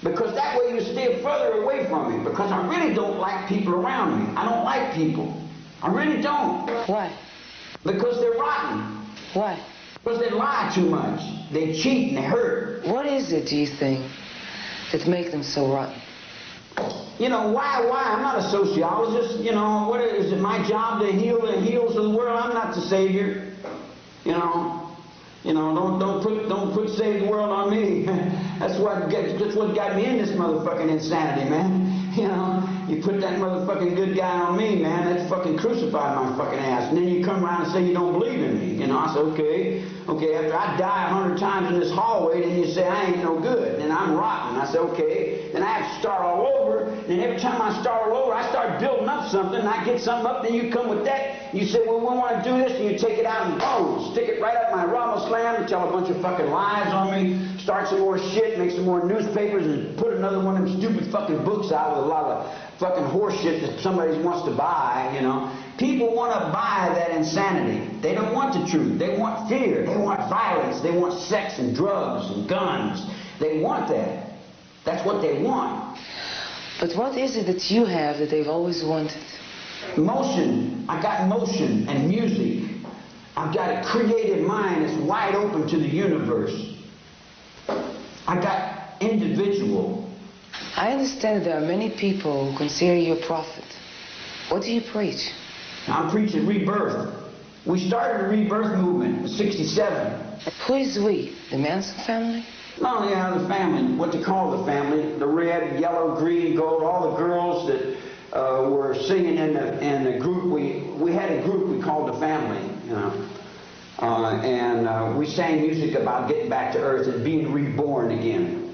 Because that way you stay further away from me. Because I really don't like people around me. I don't like people. I really don't. Why? Because they're rotten. Why? Because they lie too much. They cheat and they hurt. What is it, do you think, that makes them so rotten? You know, why? I'm not a sociologist. You know, what is it my job to heal the heels of the world? I'm not the savior. You know, don't put save the world on me. That's what got me in this motherfucking insanity, man. You know, you put that motherfucking good guy on me, man. That's fucking crucified my fucking ass. And then you come around and say you don't believe in me. You know, I said, okay. After I die 100 times in this hallway, then you say I ain't no good, and I'm rotten. I said, okay. Then I have to start all over. And every time I start all over, I start building up something, and I get something up. Then you come with that. You say, well, we want to do this, and you take it out and boom, stick it right up my Rama Slam, tell a bunch of fucking lies on me, start some more shit, make some more newspapers, and put another one of them stupid fucking books out with a lot of fucking horse shit that somebody wants to buy, you know. People want to buy that insanity. They don't want the truth. They want fear. They want violence. They want sex and drugs and guns. They want that. That's what they want. But what is it that you have that they've always wanted? Motion. I got motion and music. I've got a creative mind that's wide open to the universe. I got individual. I understand that there are many people who consider you a prophet. What do you preach? I'm preaching rebirth. We started a rebirth movement in '67. Who is we? The Manson family? No, yeah, the family, what they call the family, the red, yellow, green, gold, all the girls that were singing in the group. We had a group we called the family, you know. And we sang music about getting back to earth and being reborn again.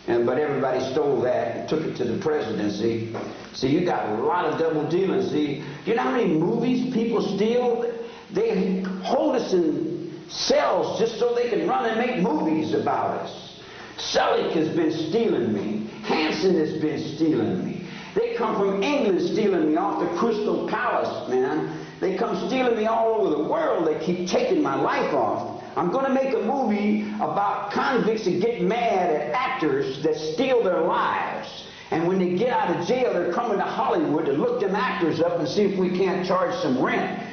But everybody stole that and took it to the presidency. So you got a lot of double dealing. See, you know how many movies people steal? They hold us in cells just so they can run and make movies about us. Selick has been stealing me. Hanson has been stealing me. They come from England stealing me off the Crystal Palace, man. They come stealing me all over the world. They keep taking my life off. I'm going to make a movie about convicts that get mad at actors that steal their lives. And when they get out of jail, they're coming to Hollywood to look them actors up and see if we can't charge some rent.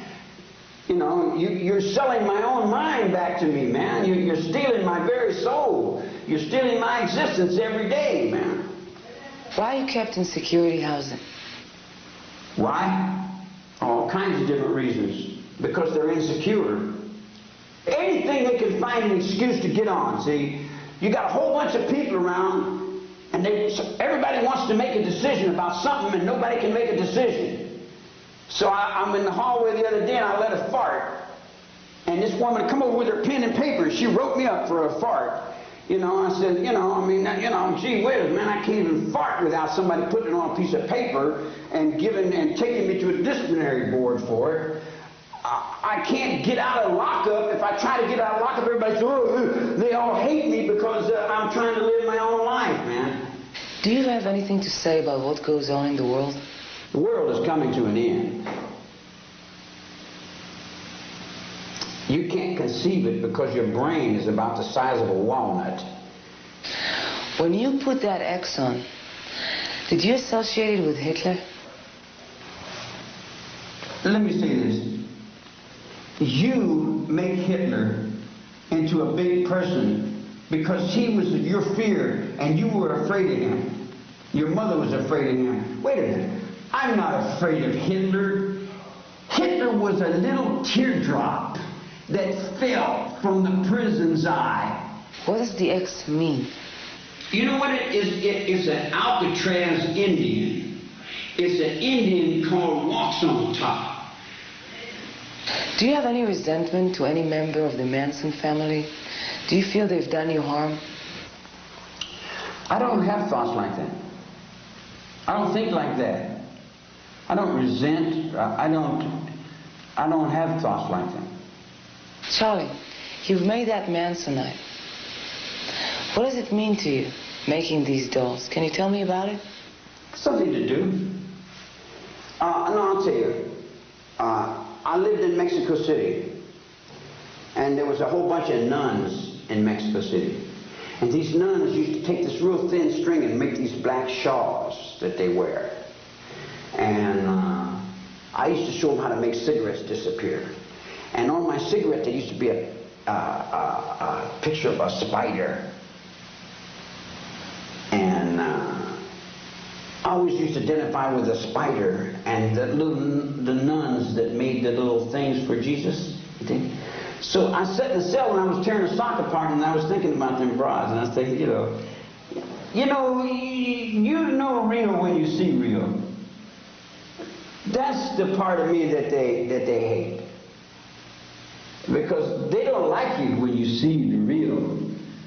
You know, you're selling my own mind back to me, man. You're stealing my very soul. You're stealing my existence every day, man. Why are you kept in security housing? Why? All kinds of different reasons. Because they're insecure. Anything they can find an excuse to get on, see? You got a whole bunch of people around, and everybody wants to make a decision about something, and nobody can make a decision. So I'm in the hallway the other day, and I let a fart. And this woman come over with her pen and paper. She wrote me up for a fart. You know, I said, gee whiz, man, I can't even fart without somebody putting it on a piece of paper and taking me to a disciplinary board for it. I can't get out of lockup. If I try to get out of lockup, everybody says, oh, they all hate me because I'm trying to live my own life, man. Do you have anything to say about what goes on in the world? The world is coming to an end. You can't conceive it because your brain is about the size of a walnut. When you put that X on, did you associate it with Hitler? Let me say this. You make Hitler into a big person because he was your fear and you were afraid of him. Your mother was afraid of him. Wait a minute. I'm not afraid of Hitler. Hitler was a little teardrop that fell from the prison's eye. What does the X mean? You know what it is? It is an Alcatraz Indian. It's an Indian called Walks on Top. Do you have any resentment to any member of the Manson family? Do you feel they've done you harm? I don't have thoughts like that. I don't think like that. I don't resent. I don't have thoughts like that. Charlie, you've made that Mansonite. What does it mean to you, making these dolls? Can you tell me about it? Something to do. No, I'll tell you. I lived in Mexico City, and there was a whole bunch of nuns in Mexico City. And these nuns used to take this real thin string and make these black shawls that they wear. And I used to show them how to make cigarettes disappear. And on my cigarette there used to be a picture of a spider. And I always used to identify with the spider and the nuns that made the little things for Jesus. So I sat in the cell when I was tearing the sock apart, and I was thinking about them broads, and I was thinking, you know real when you see real. That's the part of me that they hate. Because they don't like you when you see the real.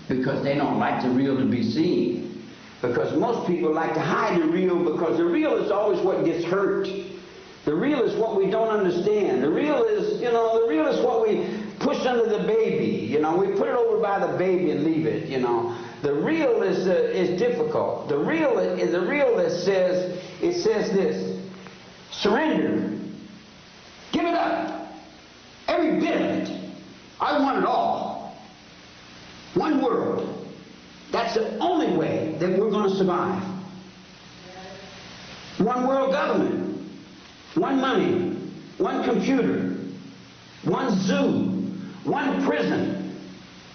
Because they don't like the real to be seen. Because most people like to hide the real, because the real is always what gets hurt. The real is what we don't understand. The real is, the real is what we push under the baby. We put it over by the baby and leave it. The real is difficult. The real that says this: surrender, give it up, every bit of it. I want it all. One world. That's the only way that we're going to survive. One world government, one money, one computer, one zoo, one prison,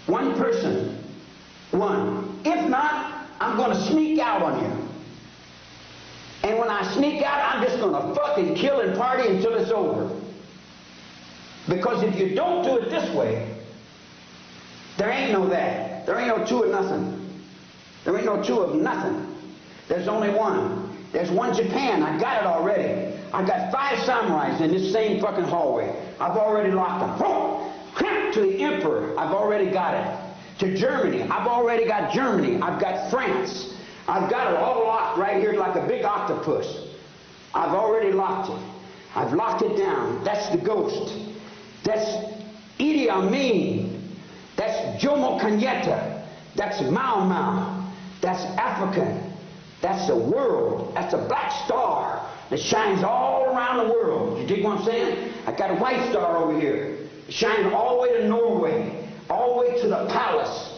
one person, one. If not, I'm going to sneak out on you. And when I sneak out, I'm just going to fucking kill and party until it's over. Because if you don't do it this way, there ain't no that. There ain't no two of nothing. There ain't no two of nothing. There's only one. There's one Japan. I got it already. I got 5 samurais in this same fucking hallway. I've already locked them. To the emperor, I've already got it. To Germany, I've already got Germany. I've got France. I've got it all locked right here like a big octopus. I've already locked it. I've locked it down. That's the ghost. That's Idi Amin. That's Jomo Kenyatta. That's Mau Mau. That's African. That's the world. That's a black star that shines all around the world. You dig what I'm saying? I got a white star over here. It shines all the way to Norway, all the way to the palace.